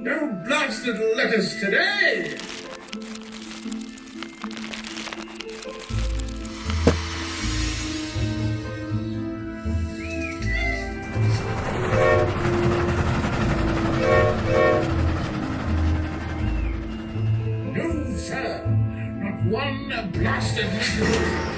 No blasted letters today! No, sir. Not one blasted letter.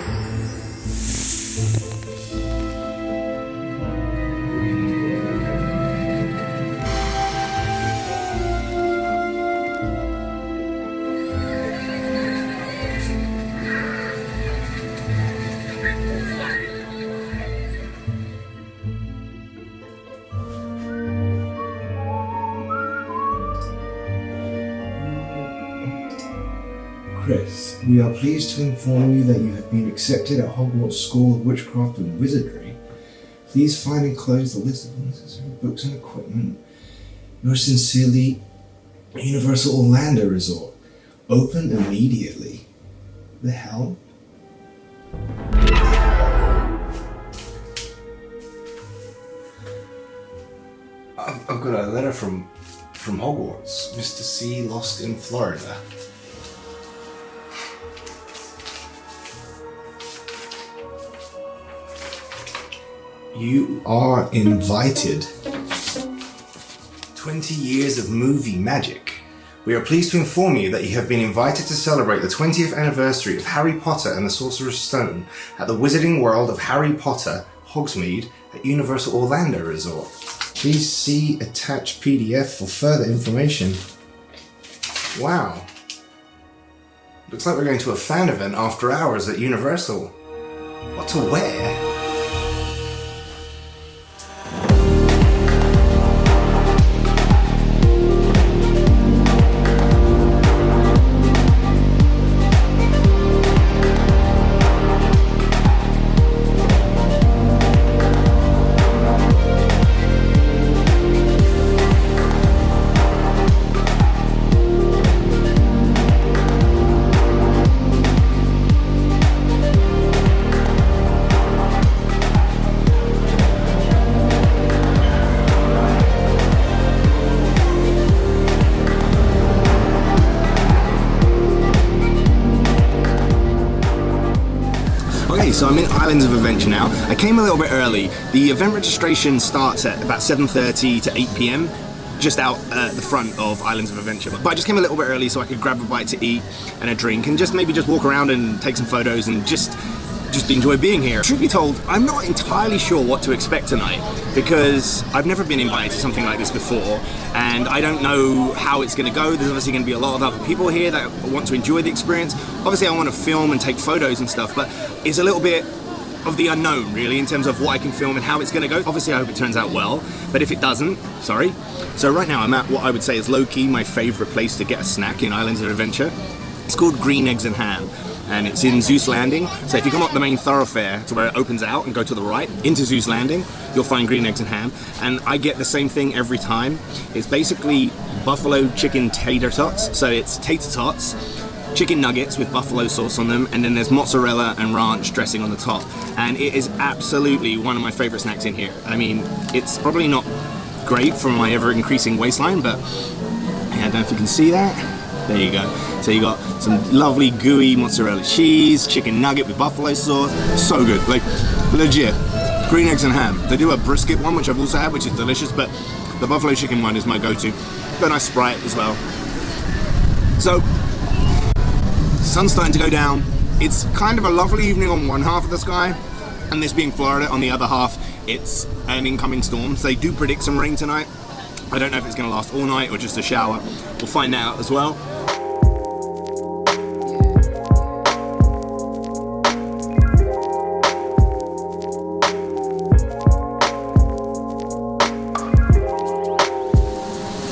Chris, we are pleased to inform you that you have been accepted at Hogwarts School of Witchcraft and Wizardry. Please find and close the list of necessary books and equipment. Yours sincerely, Universal Orlando Resort. Open immediately. The hell? I've got a letter from Hogwarts. Mr. C lost in Florida. You are invited. 20 years of movie magic. We are pleased to inform you that you have been invited to celebrate the 20th anniversary of Harry Potter and the Sorcerer's Stone at the Wizarding World of Harry Potter, Hogsmeade at Universal Orlando Resort. Please see attached PDF for further information. Wow. Looks like we're going to a fan event after hours at Universal. What to wear? So I'm in Islands of Adventure now. I came a little bit early. The event registration starts at about 7:30 to 8 p.m. just out at the front of Islands of Adventure. But I just came a little bit early so I could grab a bite to eat and a drink and maybe just walk around and take some photos and just enjoy being here. Truth be told, I'm not entirely sure what to expect tonight because I've never been invited to something like this before and I don't know how it's going to go. There's obviously going to be a lot of other people here that want to enjoy the experience. Obviously I want to film and take photos and stuff, but it's a little bit of the unknown really in terms of what I can film and how it's going to go. Obviously I hope it turns out well, but if it doesn't, sorry. So right now I'm at what I would say is low-key my favourite place to get a snack in Islands of Adventure. It's called Green Eggs and Ham, and it's in Zeus Landing. So if you come up the main thoroughfare to where it opens out and go to the right into Zeus Landing, you'll find Green Eggs and Ham. And I get the same thing every time. It's basically buffalo chicken tater tots. So it's tater tots, chicken nuggets with buffalo sauce on them, and then there's mozzarella and ranch dressing on the top. And it is absolutely one of my favorite snacks in here. I mean, it's probably not great for my ever-increasing waistline, but I don't know if you can see that. There you go. So you got some lovely gooey mozzarella cheese, chicken nugget with buffalo sauce. So good, like legit. Green Eggs and Ham. They do a brisket one, which I've also had, which is delicious, but the buffalo chicken one is my go-to. Got a nice Sprite as well. So, sun's starting to go down. It's kind of a lovely evening on one half of the sky, and this being Florida, on the other half, it's an incoming storm. So they do predict some rain tonight. I don't know if it's going to last all night or just a shower. We'll find out as well.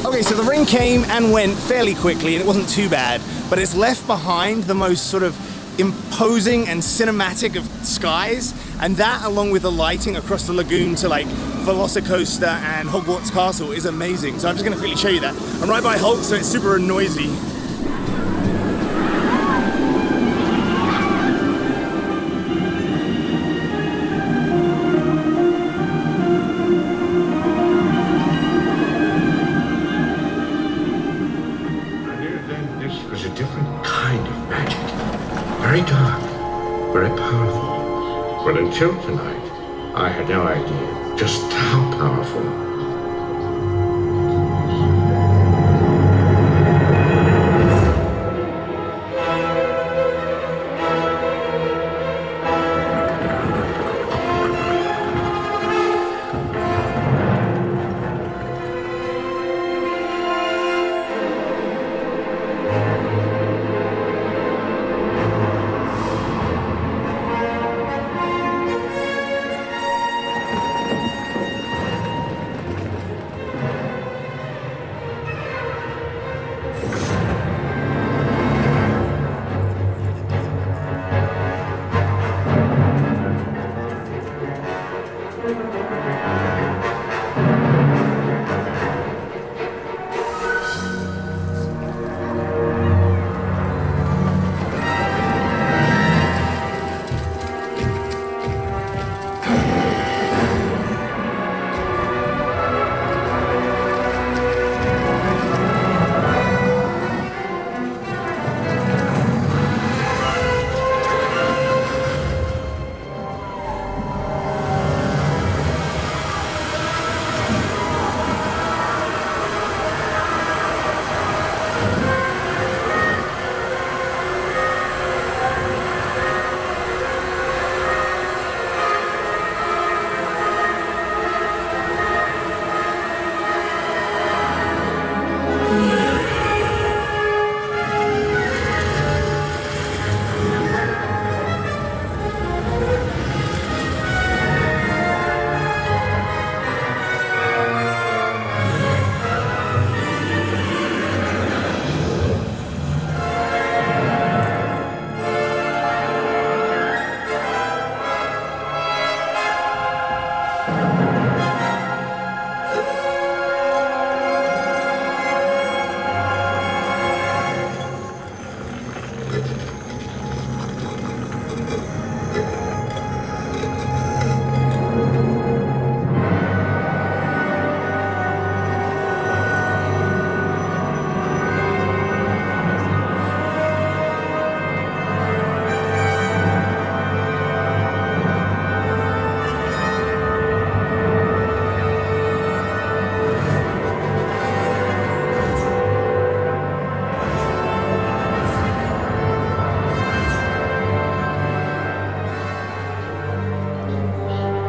Okay, so the rain came and went fairly quickly and it wasn't too bad, but it's left behind the most sort of imposing and cinematic of skies, and that along with the lighting across the lagoon to like Velocicoaster and Hogwarts Castle is amazing. So I'm just going to quickly show you that. I'm right by Hulk, so it's super noisy. show tonight, I had no idea just how powerful.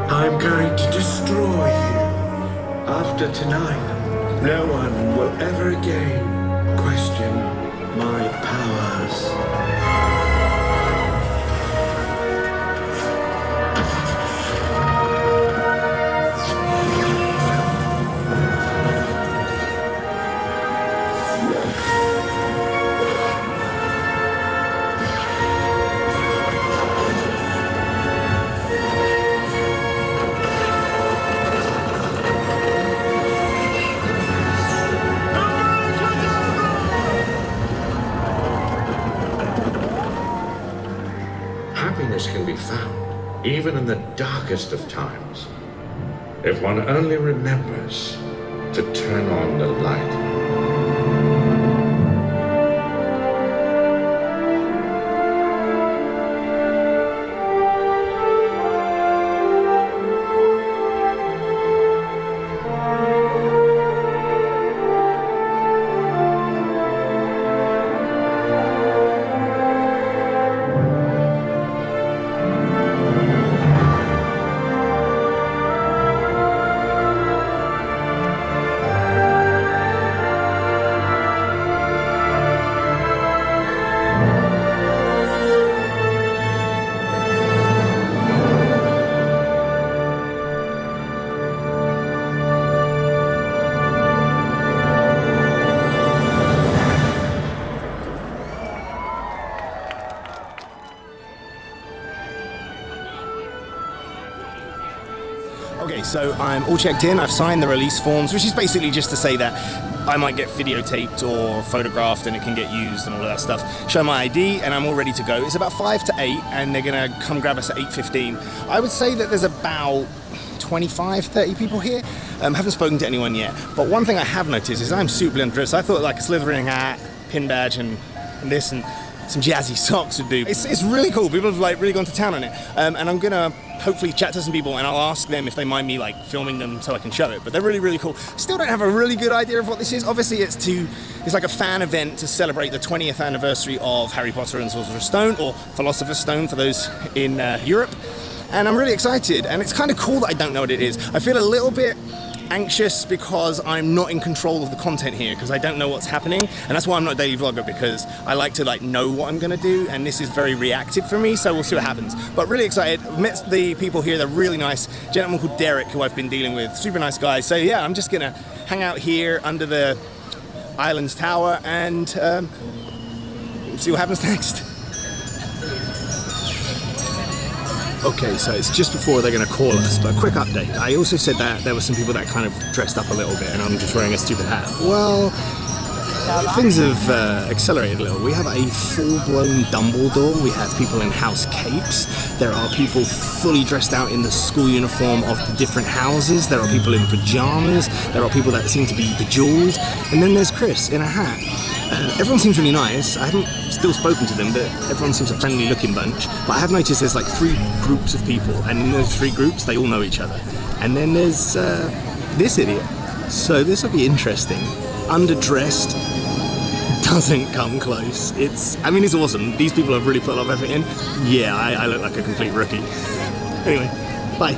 I'm going to destroy you. After tonight, no one will ever again question my powers. Happiness can be found even in the darkest of times, if one only remembers to turn on the light. Okay, so I'm all checked in, I've signed the release forms, which is basically just to say that I might get videotaped or photographed and it can get used and all of that stuff. Show my ID and I'm all ready to go. It's about 5 to 8 and they're gonna come grab us at 8:15. I would say that there's about 25, 30 people here. Haven't spoken to anyone yet, but one thing I have noticed is I'm super dressed. I thought like a Slytherin hat, pin badge and this and some jazzy socks would do. It's really cool. People have like really gone to town on it. And I'm gonna hopefully chat to some people, and I'll ask them if they mind me like filming them so I can show it. But they're really, really cool. Still don't have a really good idea of what this is. Obviously it's like a fan event to celebrate the 20th anniversary of Harry Potter and Sorcerer's Stone, or Philosopher's Stone for those in Europe. And I'm really excited, and it's kind of cool that I don't know what it is. I feel a little bit anxious because I'm not in control of the content here, because I don't know what's happening, and that's why I'm not a daily vlogger, because I like to like know what I'm gonna do, and this is very reactive for me, so we'll see what happens. But really excited. Met the people here, they're really nice. A gentleman called Derek, who I've been dealing with, super nice guy. So yeah, I'm just gonna hang out here under the Islands Tower and see what happens next. Okay, so it's just before they're going to call us, but a quick update. I also said that there were some people that kind of dressed up a little bit, and I'm just wearing a stupid hat. Well, things have accelerated a little. We have a full-blown Dumbledore. We have people in house capes. There are people fully dressed out in the school uniform of the different houses. There are people in pajamas. There are people that seem to be bejeweled. And then there's Chris in a hat. Everyone seems really nice. I haven't still spoken to them, but everyone seems a friendly looking bunch. But I have noticed there's like 3 groups of people, and in those 3 groups they all know each other. And then there's this idiot. So this will be interesting. Underdressed, doesn't come close. I mean, it's awesome. These people have really put a lot of effort in. Yeah, I look like a complete rookie. Anyway, bye.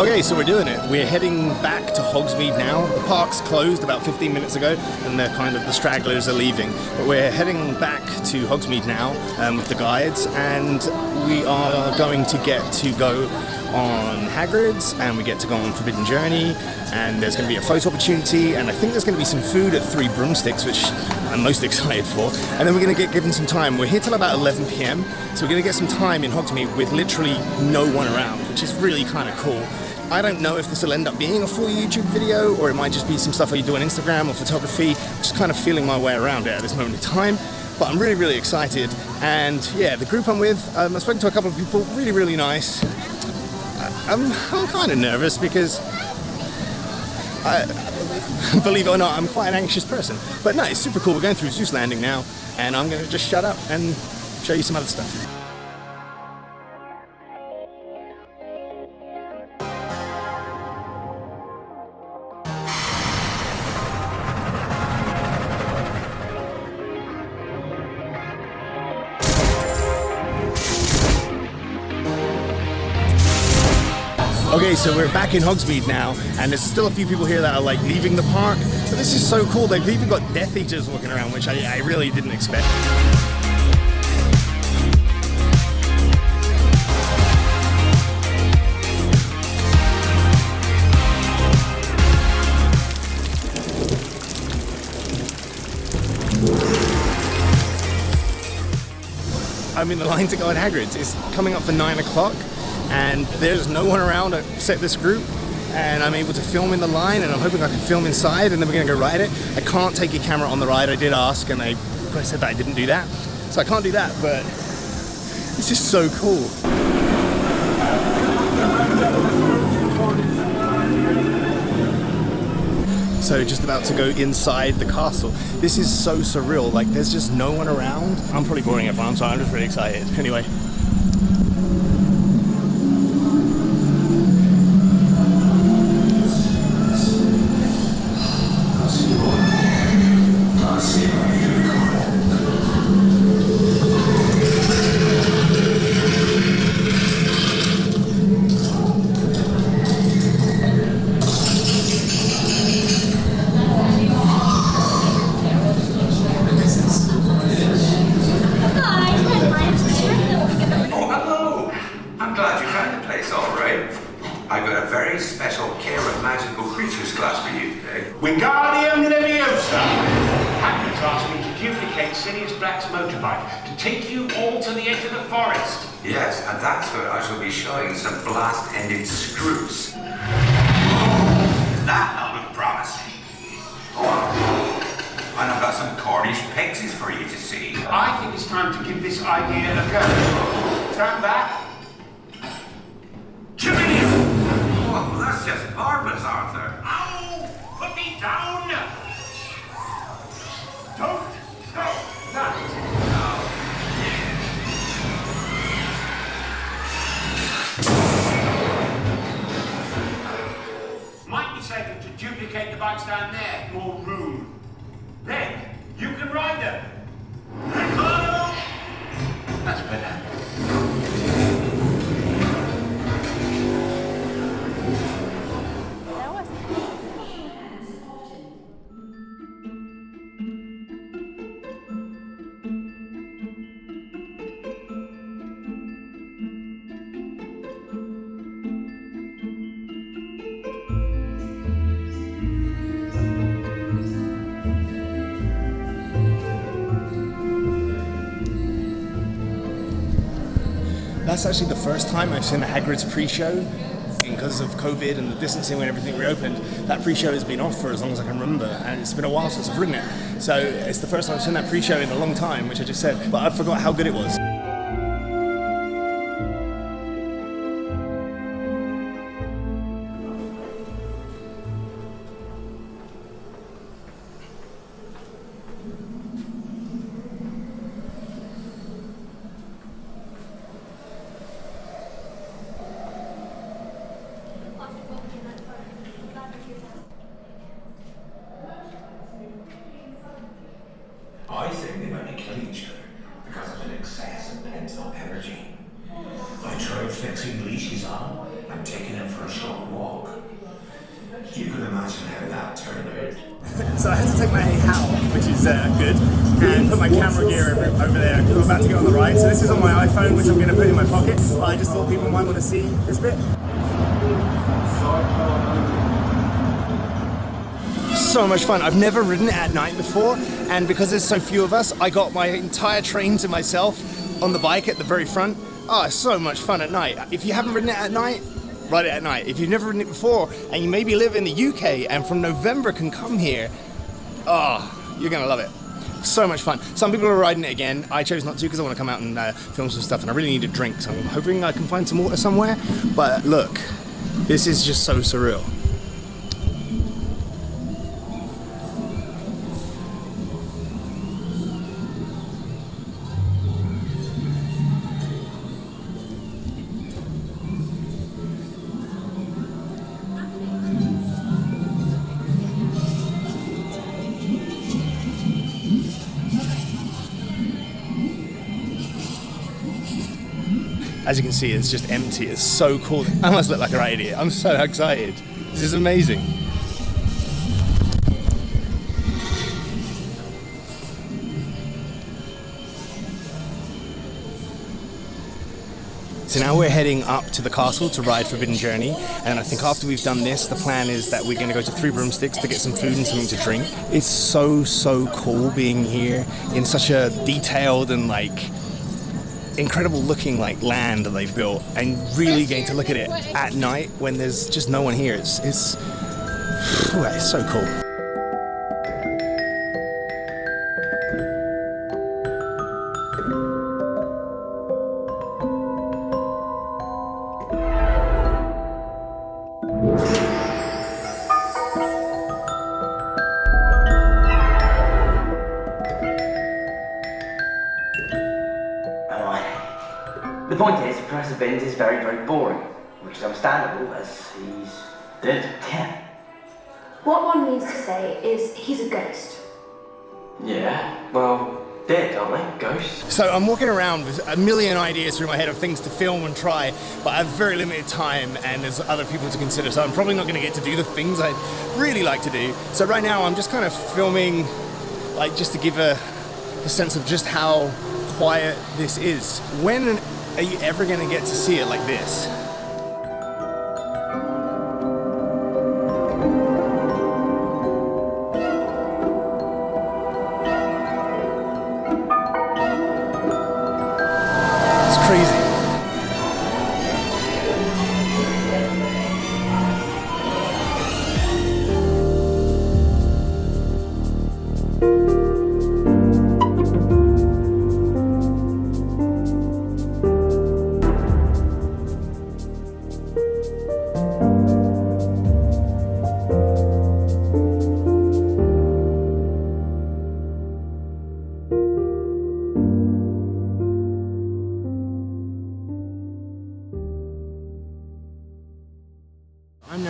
Okay, so we're doing it. We're heading back to Hogsmeade now. The park's closed about 15 minutes ago, and the stragglers are leaving. But we're heading back to Hogsmeade now with the guides, and we are going to get to go on Hagrid's, and we get to go on Forbidden Journey, and there's going to be a photo opportunity, and I think there's going to be some food at Three Broomsticks, which I'm most excited for. And then we're going to get given some time. We're here till about 11 PM, so we're going to get some time in Hogsmeade with literally no one around, which is really kind of cool. I don't know if this will end up being a full YouTube video, or it might just be some stuff I do on Instagram or photography. Just kind of feeling my way around it at this moment in time. But I'm really, really excited. And yeah, the group I'm with, I've spoken to a couple of people, really, really nice. I'm kind of nervous because, believe it or not, I'm quite an anxious person. But no, it's super cool. We're going through Zeus Landing now, and I'm going to just shut up and show you some other stuff. Okay, so we're back in Hogsmeade now, and there's still a few people here that are like leaving the park. But this is so cool. They've even got Death Eaters walking around, which I really didn't expect. I'm in the line to go at Hagrid's. It's coming up for 9 o'clock. And there's no one around except this group, and I'm able to film in the line, and I'm hoping I can film inside, and then we're gonna go ride it. I can't take a camera on the ride. I did ask, and I said that I didn't do that, so I can't do that, but it's just so cool. So just about to go inside the castle. This is so surreal, like there's just no one around. I'm probably boring everyone, so I'm just really excited. Anyway. I've got a very special care of magical creatures class for you today. Wingardium Leviosa! Hagrid asked me to duplicate Sirius Black's motorbike to take you all to the edge of the forest. Yes, and that's where I shall be showing some blast-ended screws. That now look promising. And I've got some Cornish pixies for you to see. I think it's time to give this idea a go. Stand back. Oh, that's just marvelous, Arthur. Ow! Put me down! Don't stop that! duplicate the bikes down there. More room. Then you can ride them. That's better. That's actually the first time I've seen a Hagrid's pre-show. Because of COVID and the distancing when everything reopened, that pre-show has been off for as long as I can remember, and it's been a while since I've ridden it. So it's the first time I've seen that pre-show in a long time, which I just said, but I forgot how good it was. I think they might be killing each other because of an excess of pent-up energy. I tried fixing leashes on and taking them for a short walk. You can imagine how that turned out. So I had to take my hat off, which is good, and put my camera gear over there because I'm about to get on the ride. So this is on my iPhone, which I'm going to put in my pocket, but I just thought people might want to see this bit. So much fun. I've never ridden it at night before, and because there's so few of us, I got my entire train to myself on the bike at the very front. Oh, it's so much fun at night. If you haven't ridden it at night, ride it at night. If you've never ridden it before, and you maybe live in the UK and from November can come here, oh, you're gonna love it. So much fun. Some people are riding it again. I chose not to because I want to come out and film some stuff, and I really need a drink, so I'm hoping I can find some water somewhere. But look, this is just so surreal. As you can see, it's just empty. It's so cool. I must look like a right idiot. I'm so excited. This is amazing. So now we're heading up to the castle to ride Forbidden Journey, and I think after we've done this, the plan is that we're going to go to Three Broomsticks to get some food and something to drink. It's so cool being here in such a detailed and incredible looking land that they've built, and really getting to look at it at night when there's just no one here. It's so cool. The point is, Professor Binns is very boring, which is understandable as he's dead. Yeah. What one means to say is he's a ghost. Yeah, well, dead, aren't they? Ghosts. So I'm walking around with a million ideas through my head of things to film and try, but I have very limited time and there's other people to consider, so I'm probably not going to get to do the things I'd really like to do. So right now I'm just kind of filming, just to give a sense of just how quiet this is. When are you ever going to get to see it like this? It's crazy.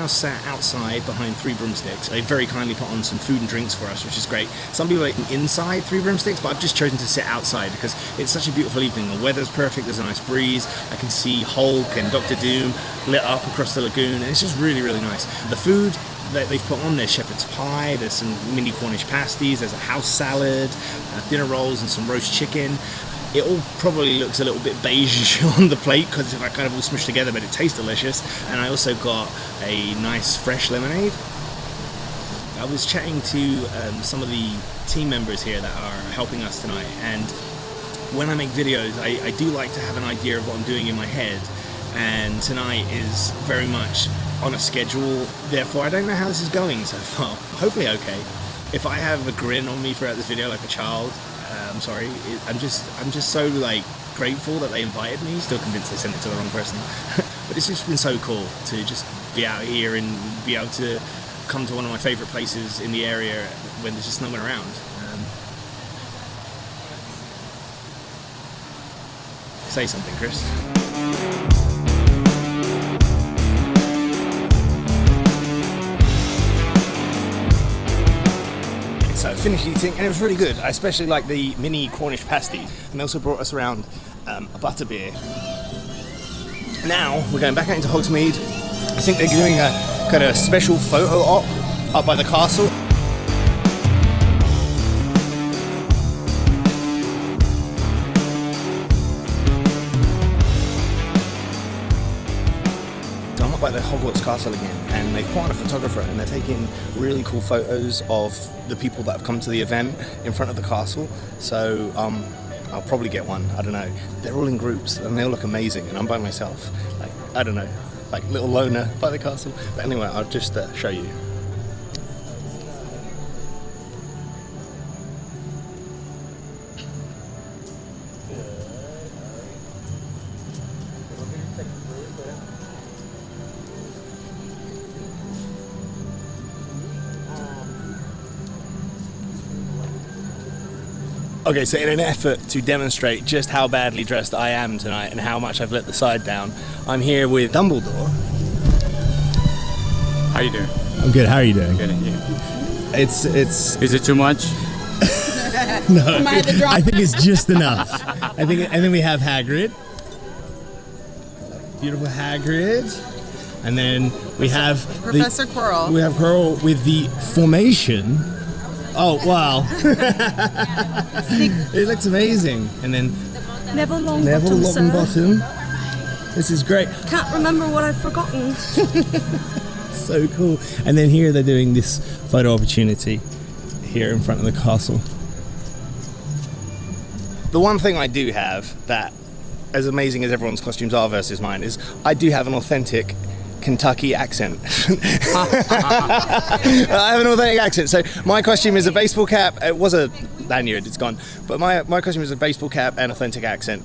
now sat outside behind Three Broomsticks. They very kindly put on some food and drinks for us, which is great. Some people are inside Three Broomsticks, but I've just chosen to sit outside because it's such a beautiful evening. The weather's perfect, there's a nice breeze. I can see Hulk and Dr. Doom lit up across the lagoon, and it's just really, really nice. The food that they've put on, there's shepherd's pie, there's some mini Cornish pasties, there's a house salad, dinner rolls and some roast chicken. It all probably looks a little bit beige on the plate because it's kind of all smushed together, but it tastes delicious. And I also got a nice fresh lemonade. I was chatting to some of the team members here that are helping us tonight, and when I make videos, I do like to have an idea of what I'm doing in my head, and tonight is very much on a schedule, therefore I don't know how this is going so far. Hopefully okay. If I have a grin on me throughout this video like a child, I'm sorry. I'm just so like grateful that they invited me. Still convinced they sent it to the wrong person. But it's just been so cool to just be out here and be able to come to one of my favourite places in the area when there's just no one around. Say something, Chris. So I finished eating and it was really good. I especially like the mini Cornish pasties, and they also brought us around a butterbeer. Now we're going back out into Hogsmeade. I think they're doing a kind of special photo op up by the castle. So I'm up by the Hogwarts castle again, and they've put on a photographer and they're taking really cool photos of the people that have come to the event in front of the castle. So I'll probably get one, I don't know. They're all in groups and they all look amazing, and I'm by myself. Like, I don't know, like little loner by the castle. But anyway, I'll just show you. Okay, so in an effort to demonstrate just how badly dressed I am tonight and how much I've let the side down, I'm here with Dumbledore. How you doing? I'm good, how are you doing? Good, and you? It's... Is it too much? No, I think it's just enough. And then we have Hagrid. Beautiful Hagrid. And then we have... Professor Quirrell. We have Quirrell with the formation. Oh, wow. It looks amazing. And then Neville Longbottom. This is great. Can't remember what I've forgotten. So cool. And then here they're doing this photo opportunity here in front of the castle. The one thing I do have that, as amazing as everyone's costumes are versus mine, is I do have an authentic Kentucky accent. I have an authentic accent. So my costume is a baseball cap. It was a lanyard, it's gone. But my costume is a baseball cap and authentic accent.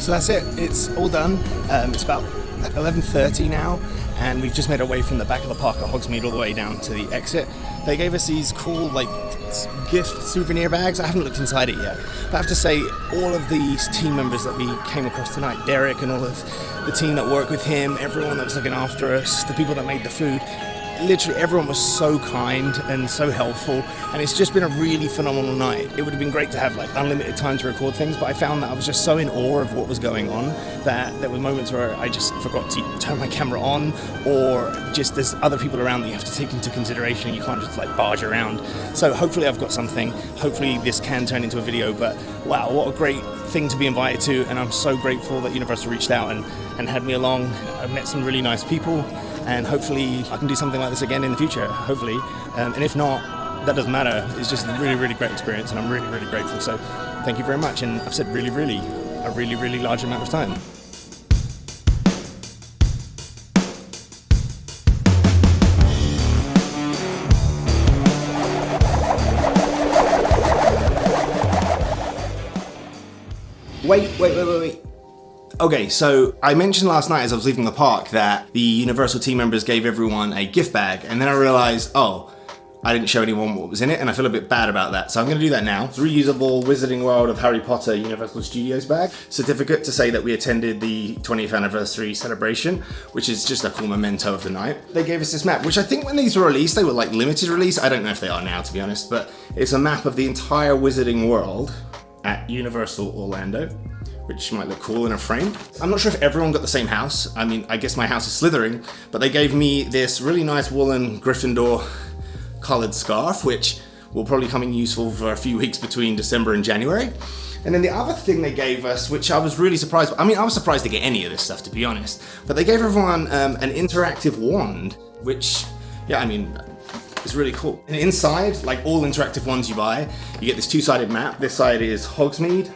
So that's it, it's all done. It's about 11:30 now, and we've just made our way from the back of the park at Hogsmeade all the way down to the exit. They gave us these cool like gift souvenir bags. I haven't looked inside it yet, but I have to say all of these team members that we came across tonight, Derek and all of the team that worked with him, everyone that was looking after us, the people that made the food, literally everyone was so kind and so helpful, and it's just been a really phenomenal night. It would have been great to have like unlimited time to record things, but I found that I was just so in awe of what was going on that there were moments where I just forgot to turn my camera on, or just there's other people around that you have to take into consideration and you can't just like barge around. So hopefully I've got something, hopefully this can turn into a video, but wow, what a great thing to be invited to, and I'm so grateful that Universal reached out and had me along. I've met some really nice people, and hopefully I can do something like this again in the future, hopefully. And if not, that doesn't matter. It's just a really, really great experience, and I'm really, really grateful. So thank you very much, and I've said really, really, a really, really large amount of time. Wait. Okay, so I mentioned last night as I was leaving the park that the Universal team members gave everyone a gift bag, and then I realized, oh, I didn't show anyone what was in it, and I feel a bit bad about that. So I'm gonna do that now. It's a reusable Wizarding World of Harry Potter Universal Studios bag. Certificate to say that we attended the 20th anniversary celebration, which is just a cool memento of the night. They gave us this map, which I think when these were released, they were like limited release. I don't know if they are now, to be honest, but it's a map of the entire Wizarding World at Universal Orlando, which might look cool in a frame. I'm not sure if everyone got the same house. I mean, I guess my house is Slytherin, but they gave me this really nice woolen Gryffindor colored scarf, which will probably come in useful for a few weeks between December and January. And then the other thing they gave us, which I was really surprised, I mean, I was surprised to get any of this stuff, to be honest, but they gave everyone an interactive wand, which, yeah, I mean, it's really cool. And inside, like all interactive ones you buy, you get this two-sided map. This side is Hogsmeade,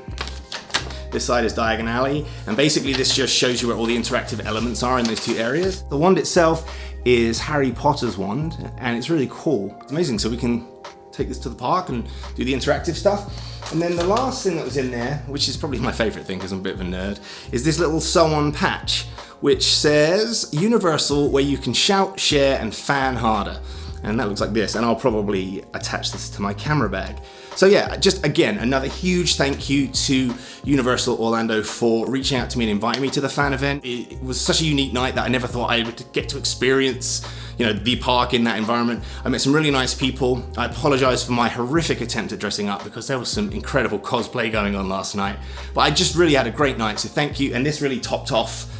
this side is Diagon Alley, and basically this just shows you where all the interactive elements are in those two areas. The wand itself is Harry Potter's wand, and it's really cool. It's amazing, so we can take this to the park and do the interactive stuff. And then the last thing that was in there, which is probably my favorite thing because I'm a bit of a nerd, is this little sew-on patch, which says Universal, where you can shout, share, and fan harder. And that looks like this, and I'll probably attach this to my camera bag. So yeah, just again, another huge thank you to Universal Orlando for reaching out to me and inviting me to the fan event. It was such a unique night that I never thought I would get to experience, you know, the park in that environment. I met some really nice people. I apologize for my horrific attempt at dressing up because there was some incredible cosplay going on last night. But I just really had a great night, so thank you. And this really topped off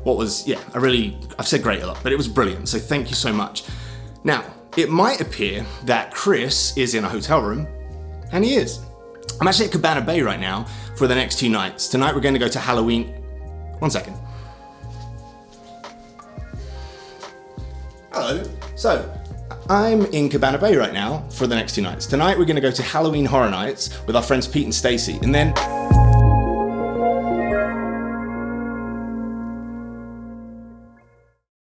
what was, yeah, I've said great a lot, but it was brilliant. So thank you so much. Now, it might appear that Chris is in a hotel room, and he is. I'm actually at Cabana Bay right now for the next 2 nights. Tonight we're going to go to Halloween. One second. Hello. So, I'm in Cabana Bay right now for the next 2 nights. Tonight we're going to go to Halloween Horror Nights with our friends Pete and Stacy, and then